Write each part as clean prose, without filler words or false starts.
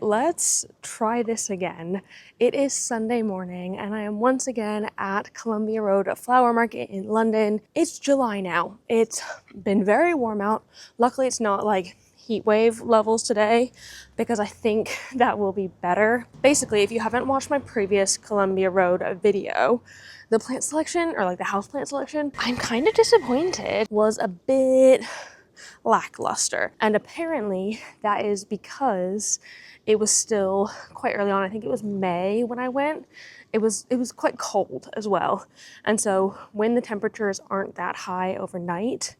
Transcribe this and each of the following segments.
Let's try this again. It is Sunday morning and I am once again at Columbia Road Flower Market in London. It's July now. It's been very warm out. Luckily it's not like heat wave levels today because I think that will be better. Basically, if you haven't watched my previous Columbia Road video, the plant selection, or like the houseplant selection, I'm kind of disappointed, was a bit lackluster. And apparently that is because it was still quite early on. I think it was May when I went. It was quite cold as well. And so when the temperatures aren't that high overnight,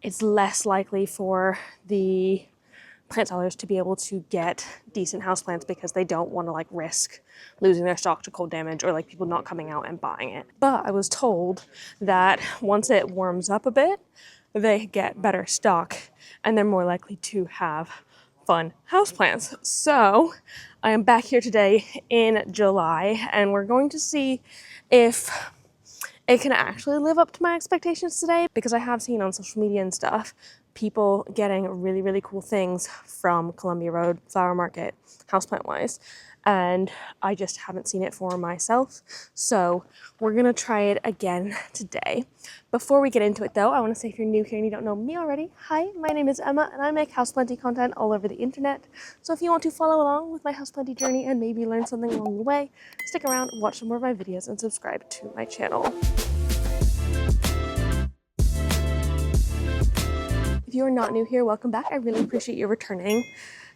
it's less likely for the plant sellers to be able to get decent houseplants because they don't want to like risk losing their stock to cold damage or like people not coming out and buying it. But I was told that once it warms up a bit, they get better stock and they're more likely to have fun houseplants. So I am back here today in July and we're going to see if it can actually live up to my expectations today, because I have seen on social media and stuff people getting really, really cool things from Columbia Road Flower Market, houseplant wise, and I just haven't seen it for myself. So we're gonna try it again today. Before we get into it though, I wanna say if you're new here and you don't know me already, hi, my name is Emma and I make houseplanty content all over the internet. So if you want to follow along with my houseplanty journey and maybe learn something along the way, stick around, watch some more of my videos and subscribe to my channel. If you are not new here, welcome back. I really appreciate you returning.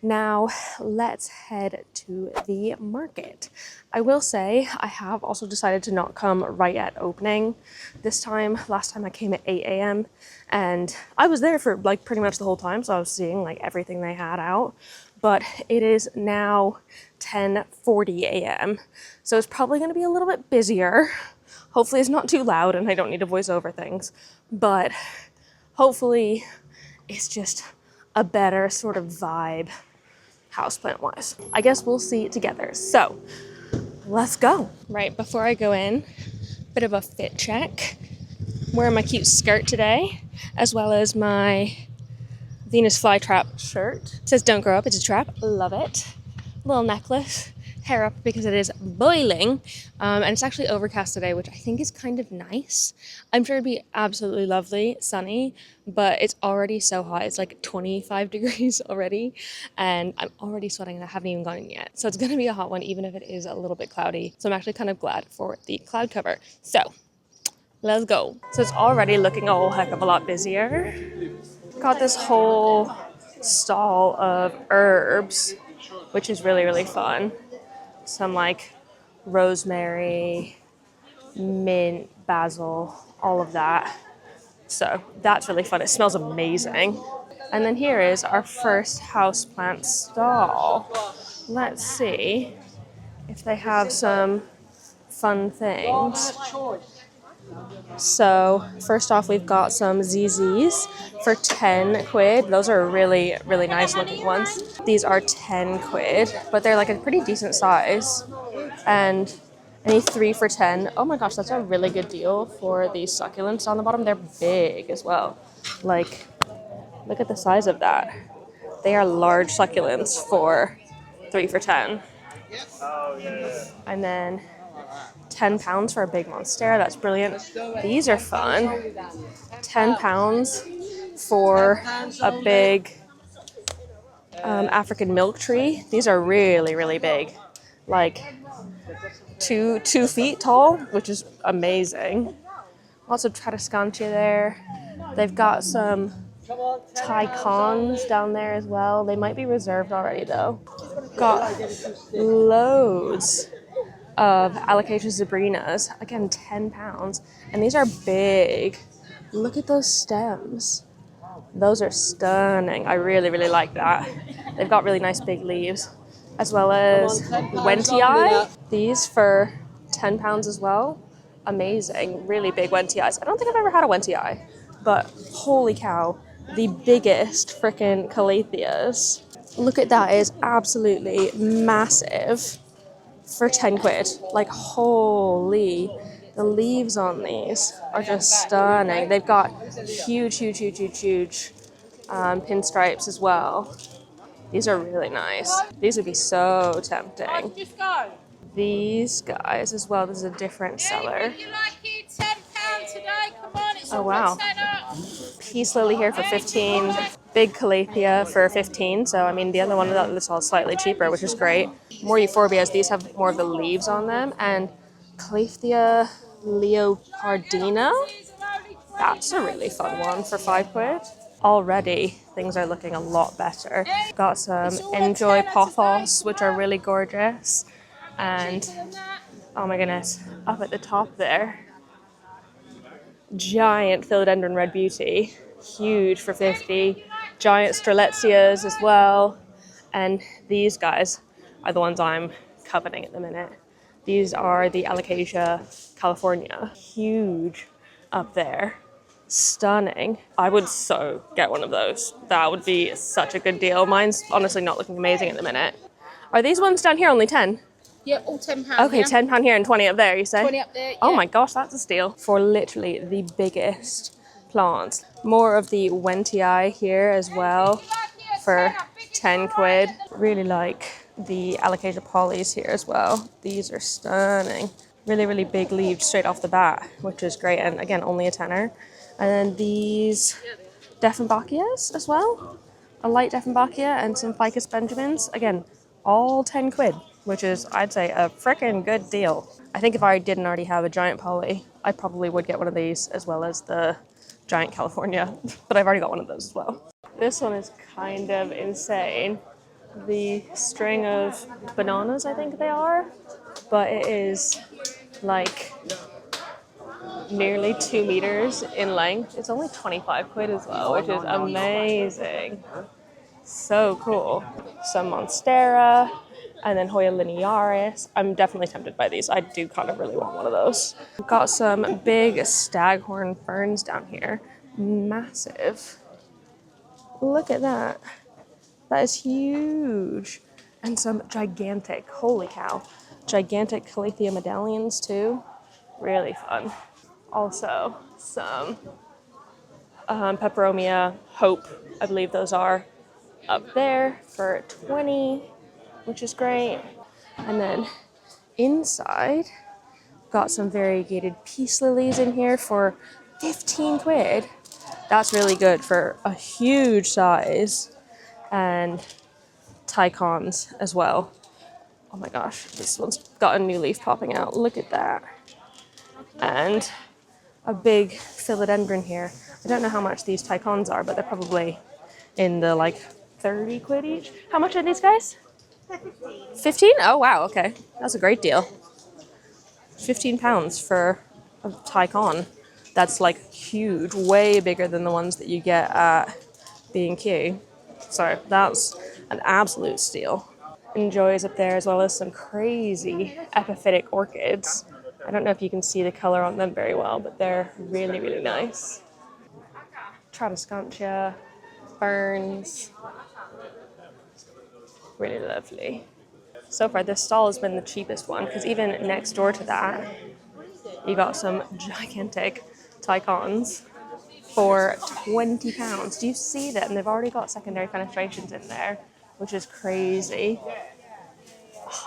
Now let's head to the market. I will say I have also decided to not come right at opening this time. Last time I came at 8 a.m. and I was there for like pretty much the whole time, so I was seeing like everything they had out. But it is now 10:40 a.m. so it's probably going to be a little bit busier. Hopefully it's not too loud and I don't need to voice over things, but hopefully it's just a better sort of vibe houseplant wise. I guess we'll see it together. So let's go. Right, before I go in, bit of a fit check. I'm wearing my cute skirt today, as well as my Venus flytrap shirt. It says don't grow up, it's a trap. Love it. Little necklace. Hair up because it is boiling, and it's actually overcast today, which I think is kind of nice. I'm sure it'd be absolutely lovely, sunny, but it's already so hot. It's like 25 degrees already, and I'm already sweating and I haven't even gone in yet. So it's gonna be a hot one, even if it is a little bit cloudy. So I'm actually kind of glad for the cloud cover. So let's go. So it's already looking a whole heck of a lot busier. Got this whole stall of herbs, which is really, really fun. Some like rosemary, mint, basil, all of that. So that's really fun. It smells amazing. And then here is our first houseplant stall. Let's see if they have some fun things. So first off, we've got some ZZs for 10 quid. Those are really, really nice looking ones. These are 10 quid, but they're like a pretty decent size. And any 3 for 10. Oh my gosh, that's a really good deal for these succulents on the bottom. They're big as well. Like, look at the size of that. They are large succulents for 3 for 10. And then £10 for a big monstera. That's brilliant. These are fun. £10 for a big African milk tree. These are really, really big. Like 2 feet tall, which is amazing. Lots of Tradescantia there. They've got some Thai cons down there as well. They might be reserved already though. Got loads of Alocasia zebrinas, again £10, and these are big. Look at those stems. Those are stunning. I really, really like that. They've got really nice big leaves, as well as Wentii. These for £10 as well. Amazing, really big Wentiis. I don't think I've ever had a Wentii, but holy cow, the biggest frickin' Calatheas. Look at that, it is absolutely massive. For 10 quid, like holy, the leaves on these are just stunning. They've got huge pinstripes as well. These are really nice. These would be so tempting. These guys as well. This is a different seller. Oh wow. Peace lily here for 15. Big calathea for 15. So I mean the other one that's all slightly cheaper, which is great. More euphorbias. These have more of the leaves on them. And Calathea leopardina. That's a really fun one for £5. Already things are looking a lot better. Got some Enjoy pothos, which are really gorgeous. And oh my goodness, up at the top there, giant philodendron red beauty, huge for 50. Giant strelitzias as well. And these guys are the ones I'm coveting at the minute. These are the Alocasia California, huge up there. Stunning. I would so get one of those. That would be such a good deal. Mine's honestly not looking amazing at the minute. Are these ones down here only 10? Yeah, all £10. Okay, yeah. £10 here and 20 up there, you say? 20 up there, yeah. Oh my gosh, that's a steal. For literally the biggest plants. More of the Wentii here as well for £10. Really like the Alocasia polys here as well. These are stunning. Really, really big leaves straight off the bat, which is great. And again, only a tenner. And then these Dieffenbachias as well. A light Dieffenbachia and some Ficus benjamins. Again, all £10, which is, I'd say, a frickin' good deal. I think if I didn't already have a giant poly, I probably would get one of these as well as the giant California, but I've already got one of those as well. This one is kind of insane. The string of bananas, I think they are, but it is like nearly 2 meters in length. It's only £25 as well, which is amazing. So cool. Some Monstera, and then Hoya linearis. I'm definitely tempted by these. I do kind of really want one of those. We've got some big staghorn ferns down here. Massive. Look at that. That is huge. And some gigantic, holy cow, gigantic Calathea medallions too. Really fun. Also some Peperomia Hope, I believe those are, up there for 20, which is great. And then inside, got some variegated peace lilies in here for £15. That's really good for a huge size. And Tycons as well. Oh my gosh, this one's got a new leaf popping out. Look at that. And a big philodendron here. I don't know how much these Tycons are, but they're probably in the like £30 each. How much are these guys? 15? Oh wow, okay. That's a great deal. £15 for a Tycon. That's like huge, way bigger than the ones that you get at B&Q. So that's an absolute steal. Enjoys up there as well as some crazy epiphytic orchids. I don't know if you can see the color on them very well, but they're really, really nice. Tradescantia, ferns. Really lovely. So far, this stall has been the cheapest one, because even next door to that, you got some gigantic Tycons for £20. Do you see them? They've already got secondary fenestrations in there, which is crazy.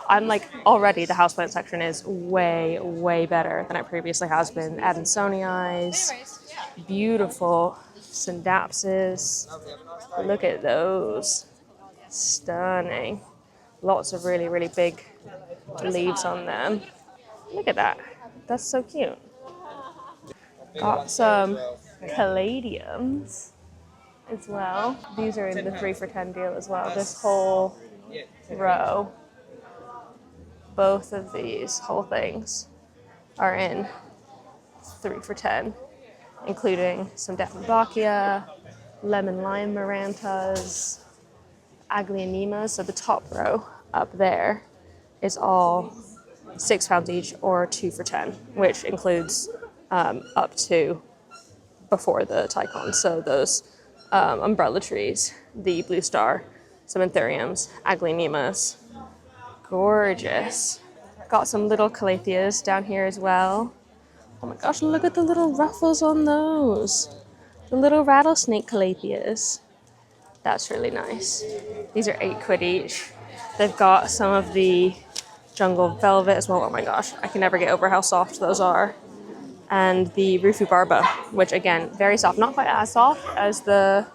I'm like, already the houseplant section is way, way better than it previously has been. Adansonii, beautiful Syndapsis. Look at those. Stunning. Lots of really, really big leaves on them. Look at that. That's so cute. Got some caladiums as well. These are in the 3 for $10 deal as well. This whole row, both of these whole things are in 3 for $10, including some Dieffenbachia, lemon lime marantas, Aglaonemas. So the top row up there is all £6 each or 2 for $10, which includes up to before the Tycons. So those umbrella trees, the blue star, some anthuriums, Aglaonemas. Gorgeous. Got some little calatheas down here as well. Oh my gosh, look at the little ruffles on those. The little rattlesnake calatheas. That's really nice. These are £8 each. They've got some of the jungle velvet as well. Oh my gosh, I can never get over how soft those are. And the Rufu Barba, which again, very soft. Not quite as soft as the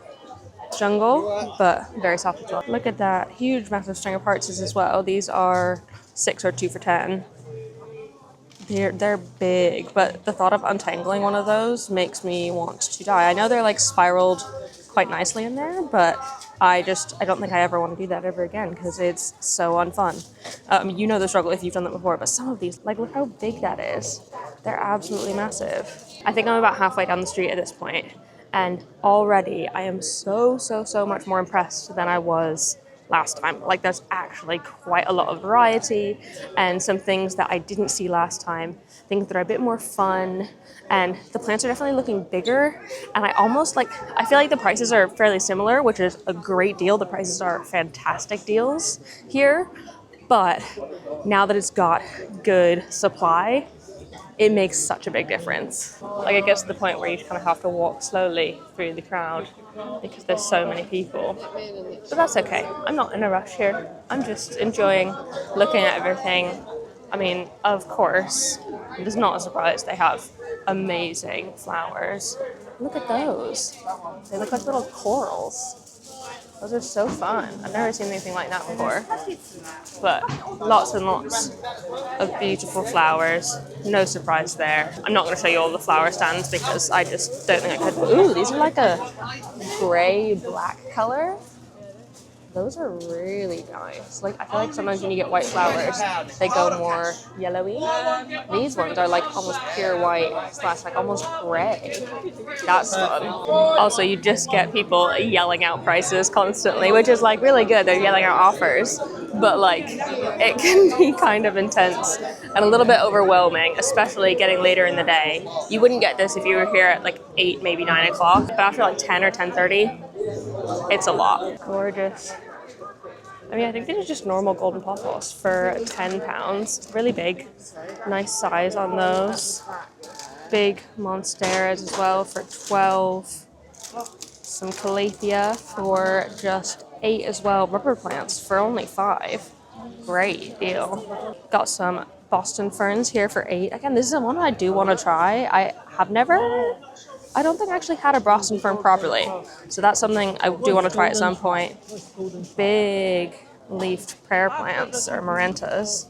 jungle, but very soft as well. Look at that huge, massive string of hearts as well. These are 6 or 2 for 10. They're big, but the thought of untangling one of those makes me want to die. I know they're like spiraled quite nicely in there, but I don't think I ever want to do that ever again because it's so unfun. You know the struggle if you've done that before, but some of these, like look how big that is. They're absolutely massive. I think I'm about halfway down the street at this point, and already I am so much more impressed than I was last time. Like there's actually quite a lot of variety and some things that I didn't see last time, things that are a bit more fun, and the plants are definitely looking bigger, and I feel like the prices are fairly similar, which is a great deal. The prices are fantastic deals here, but now that it's got good supply, it makes such a big difference. Like it gets to the point where you kind of have to walk slowly through the crowd because there's so many people. But that's okay. I'm not in a rush here. I'm just enjoying looking at everything. I mean, of course, it is not a surprise they have amazing flowers. Look at those. They look like little corals. Those are so fun. I've never seen anything like that before. But lots and lots of beautiful flowers. No surprise there. I'm not going to show you all the flower stands because I just don't think I could. Ooh, these are like a gray-black color. Those are really nice. Like I feel like sometimes when you get white flowers, they go more yellowy. These ones are like almost pure white / like almost gray. That's fun. Also, you just get people yelling out prices constantly, which is like really good. They're yelling out offers, but like it can be kind of intense and a little bit overwhelming, especially getting later in the day. You wouldn't get this if you were here at like 8, maybe 9 o'clock, but after like 10 or 10:30, it's a lot. Gorgeous. I mean, I think these are just normal golden pothos for £10. Really big. Nice size on those. Big monsteras as well for 12. Some calathea for just 8 as well. Rubber plants for only 5. Great deal. Got some Boston ferns here for 8. Again, this is one I do want to try. I don't think I actually had a Boston fern properly, so that's something I do want to try at some point. Big leafed prayer plants or marantas.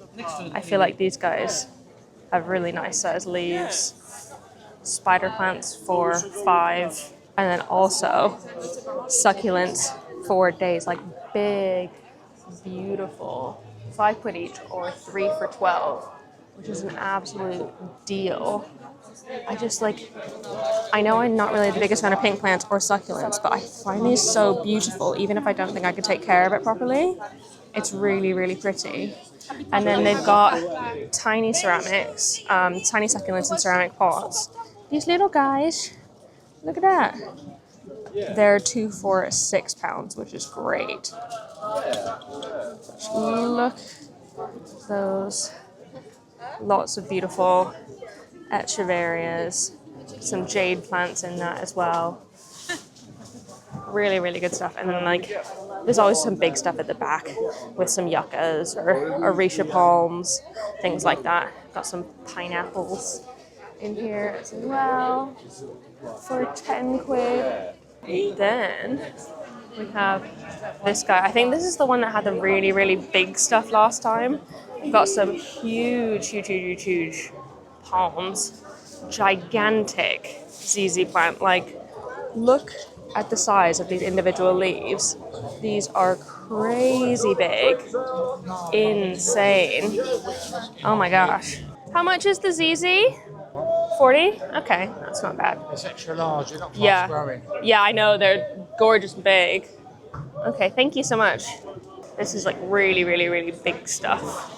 I feel like these guys have really nice sized leaves. Spider plants for 5, and then also succulents for days, like big, beautiful, £5 each or 3 for 12, which is an absolute deal. I know I'm not really the biggest fan of pink plants or succulents, but I find these so beautiful, even if I don't think I could take care of it properly. It's really, really pretty. And then they've got tiny ceramics, tiny succulents in ceramic pots. These little guys, look at that. They're 2 for £6, which is great. Look at those. Lots of beautiful echeverias, some jade plants in that as well. Really, really good stuff. And then like there's always some big stuff at the back with some yuccas or areca palms, things like that. Got some pineapples in here as well for £10. Then we have this guy. I think this is the one that had the really, really big stuff last time. We've got some huge palms. Gigantic ZZ plant. Like, look at the size of these individual leaves. These are crazy big. Insane. Oh my gosh. How much is the ZZ? 40? Okay, that's not bad. It's extra large, they're not fast growing. Yeah, I know, they're gorgeous big. Okay, thank you so much. This is like really, really, really big stuff.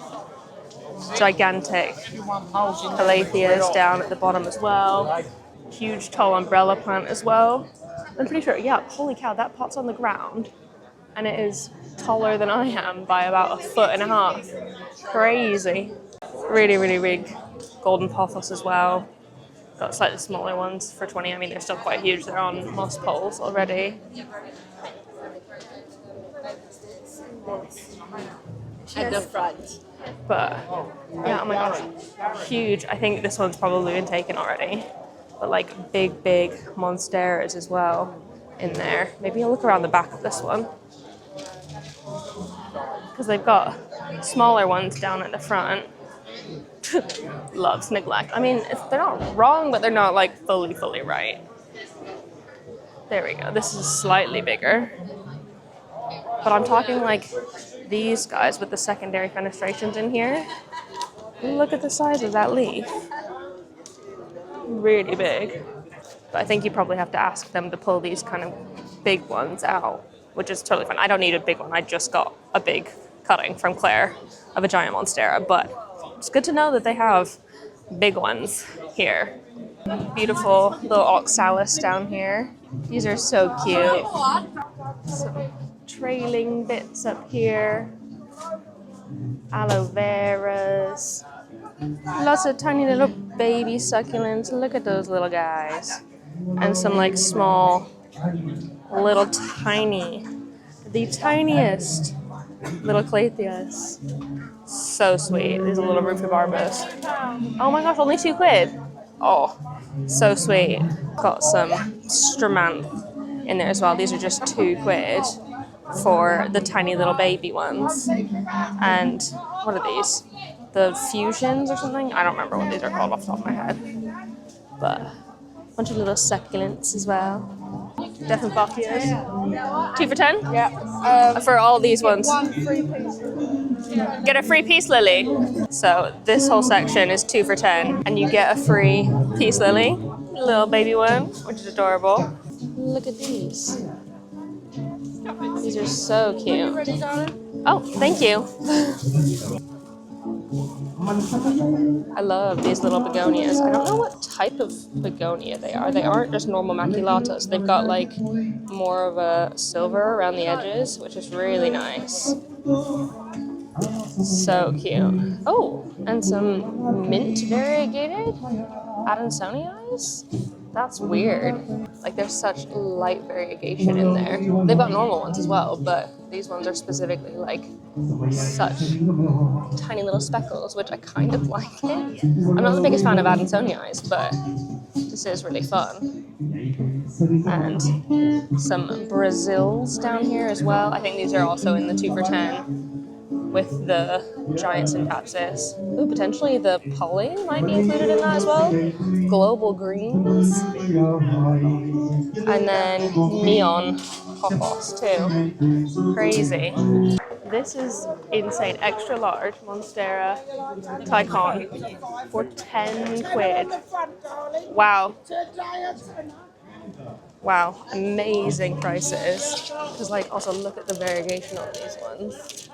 Gigantic. Calatheas down at the bottom as well. Huge tall umbrella plant as well. I'm pretty sure, yeah, holy cow, that pot's on the ground and it is taller than I am by about 1.5 feet. Crazy. Really, really big golden pothos as well. Got slightly smaller ones for 20. I mean, they're still quite huge. They're on moss poles already. at the front. But yeah, oh my gosh, huge. I think this one's probably been taken already. But like big monsteras as well in there. Maybe I'll look around the back of this one. Because they've got smaller ones down at the front. Loves neglect. I mean, they're not wrong, but they're not like fully right. There we go. This is slightly bigger. But I'm talking like these guys with the secondary fenestrations in here. Look at the size of that leaf. Really big. But I think you probably have to ask them to pull these kind of big ones out, which is totally fine. I don't need a big one. I just got a big cutting from Claire of a giant monstera, but it's good to know that they have big ones here. Beautiful little oxalis down here. These are so cute. Some trailing bits up here. Aloe veras. Lots of tiny little baby succulents. Look at those little guys. And some like small, little tiny, the tiniest little claytheas. So sweet. These are little rhuphabarbos. Oh my gosh, only £2. Oh, so sweet. Got some stromanth in there as well. These are just £2 for the tiny little baby ones. And what are these? The fusions or something? I don't remember what these are called off the top of my head. But a bunch of little succulents as well. Dieffenbachias. 2 for 10? Yeah. For all these ones. 1 free piece. Get a free peace lily. So this whole section is 2 for 10, and you get a free peace lily, little baby one, which is adorable. Look at these. These are so cute. Ready, darling? Oh, thank you. I love these little begonias. I don't know what type of begonia they are. They aren't just normal maculatas. They've got like more of a silver around the edges, which is really nice. So cute. Oh, and some mint variegated Adansonii. That's weird. Like there's such light variegation in there. They've got normal ones as well, but these ones are specifically like such tiny little speckles, which I kind of like it. I'm not the biggest fan of Adansonii, but this is really fun. And some Brazils down here as well. I think these are also in the 2 for 10 with the giant syncapsis. Ooh, potentially the Pauline might be included in that as well. Global greens. And then neon poppos too. Crazy. This is insane. Extra large Monstera Tycon for £10. Wow. Wow, amazing prices. Because like also look at the variegation on these ones.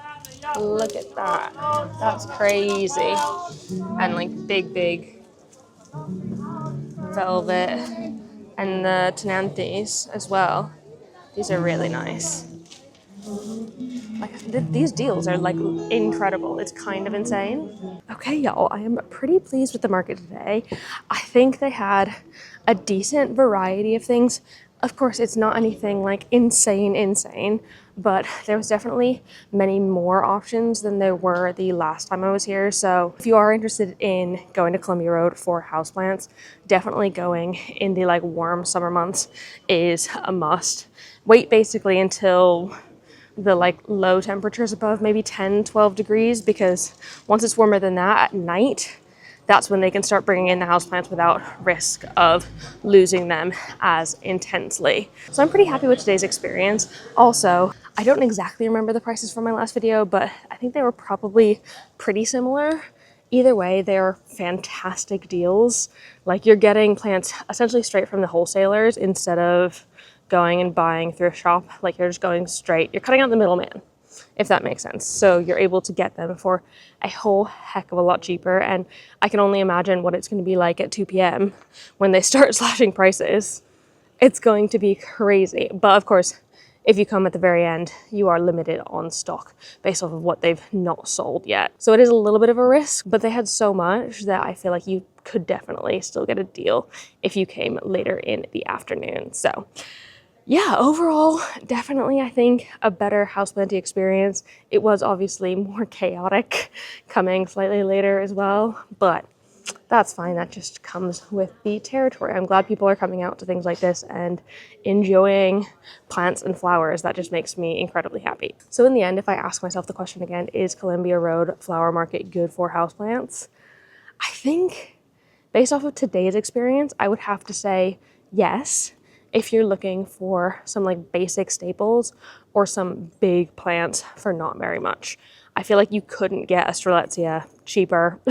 Look at that. That's crazy. And like big velvet. And the Tenanthes as well. These are really nice. Like these deals are like incredible. It's kind of insane. Okay, y'all, I am pretty pleased with the market today. I think they had a decent variety of things. Of course, it's not anything like insane, but there was definitely many more options than there were the last time I was here. So if you are interested in going to Columbia Road for houseplants, definitely going in the like warm summer months is a must. Wait basically until the like low temperatures above maybe 10, 12 degrees, because once it's warmer than that at night, that's when they can start bringing in the houseplants without risk of losing them as intensely. So I'm pretty happy with today's experience. Also, I don't exactly remember the prices from my last video, but I think they were probably pretty similar. Either way, they're fantastic deals. Like you're getting plants essentially straight from the wholesalers instead of going and buying through a shop. Like you're just going straight, you're cutting out the middleman, if that makes sense. So you're able to get them for a whole heck of a lot cheaper. And I can only imagine what it's going to be like at 2 p.m. when they start slashing prices. It's going to be crazy. But of course, if you come at the very end, you are limited on stock based off of what they've not sold yet. So it is a little bit of a risk, but they had so much that I feel like you could definitely still get a deal if you came later in the afternoon. So yeah, overall, definitely, I think a better houseplanting experience. It was obviously more chaotic coming slightly later as well, but that's fine. That just comes with the territory. I'm glad people are coming out to things like this and enjoying plants and flowers. That just makes me incredibly happy. So in the end, if I ask myself the question again, is Columbia Road Flower Market good for houseplants? I think based off of today's experience, I would have to say yes, if you're looking for some like basic staples or some big plants for not very much. I feel like you couldn't get a Strelitzia cheaper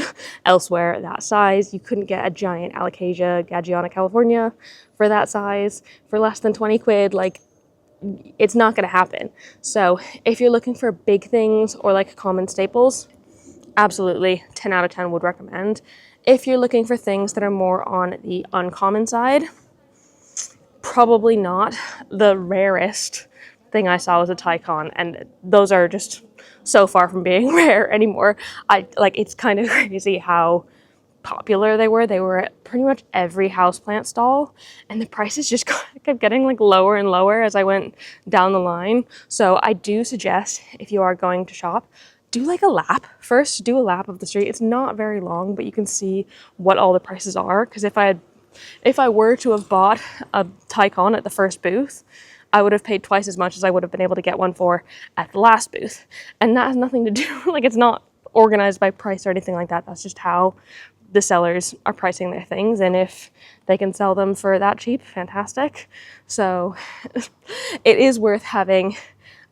elsewhere that size. You couldn't get a giant Alocasia Gagiana California for that size for less than 20 quid. Like, it's not gonna happen. So if you're looking for big things or like common staples, absolutely 10 out of 10 would recommend. If you're looking for things that are more on the uncommon side, probably not. The rarest thing I saw was a Tycon, and those are just so far from being rare anymore. It's kind of crazy how popular they were. They were at pretty much every houseplant stall, and the prices just kept getting like lower and lower as I went down the line. So I do suggest, if you are going to shop, do like a lap first. Do a lap of the street. It's not very long, but you can see what all the prices are. Because if I were to have bought a Tycon at the first booth, I would have paid twice as much as I would have been able to get one for at the last booth. And that has nothing to do, like, it's not organized by price or anything like that. That's just how the sellers are pricing their things. And if they can sell them for that cheap, fantastic. So it is worth having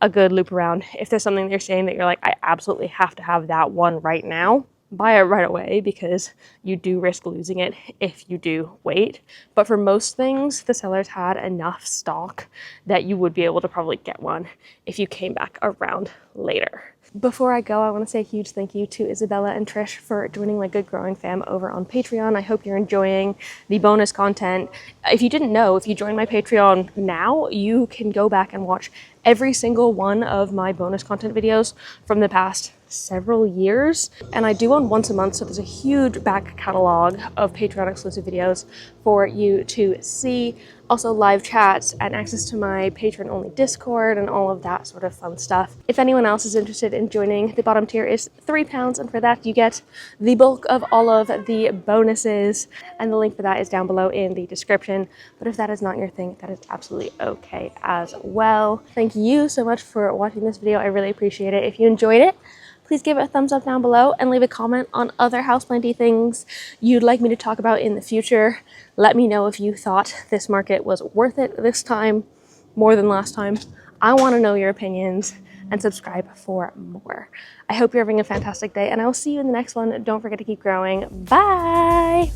a good loop around. If there's something they're saying that you're like, I absolutely have to have that one right now, buy it right away, because you do risk losing it if you do wait. But for most things, the sellers had enough stock that you would be able to probably get one if you came back around later. Before I go, I want to say a huge thank you to Isabella and Trish for joining my Good Growing fam over on Patreon. I hope you're enjoying the bonus content. If you didn't know, if you join my Patreon now, you can go back and watch every single one of my bonus content videos from the past several years. And I do one once a month, so there's a huge back catalog of Patreon exclusive videos for you to see. Also live chats and access to my patron only Discord and all of that sort of fun stuff. If anyone else is interested in joining, the bottom tier is £3, and for that you get the bulk of all of the bonuses, and the link for that is down below in the description. But if that is not your thing, that is absolutely okay as well. Thank you so much for watching this video. I really appreciate it. If you enjoyed it, please give it a thumbs up down below and leave a comment on other houseplanty things you'd like me to talk about in the future. Let me know if you thought this market was worth it this time more than last time. I want to know your opinions, and subscribe for more. I hope you're having a fantastic day, and I will see you in the next one. Don't forget to keep growing. Bye!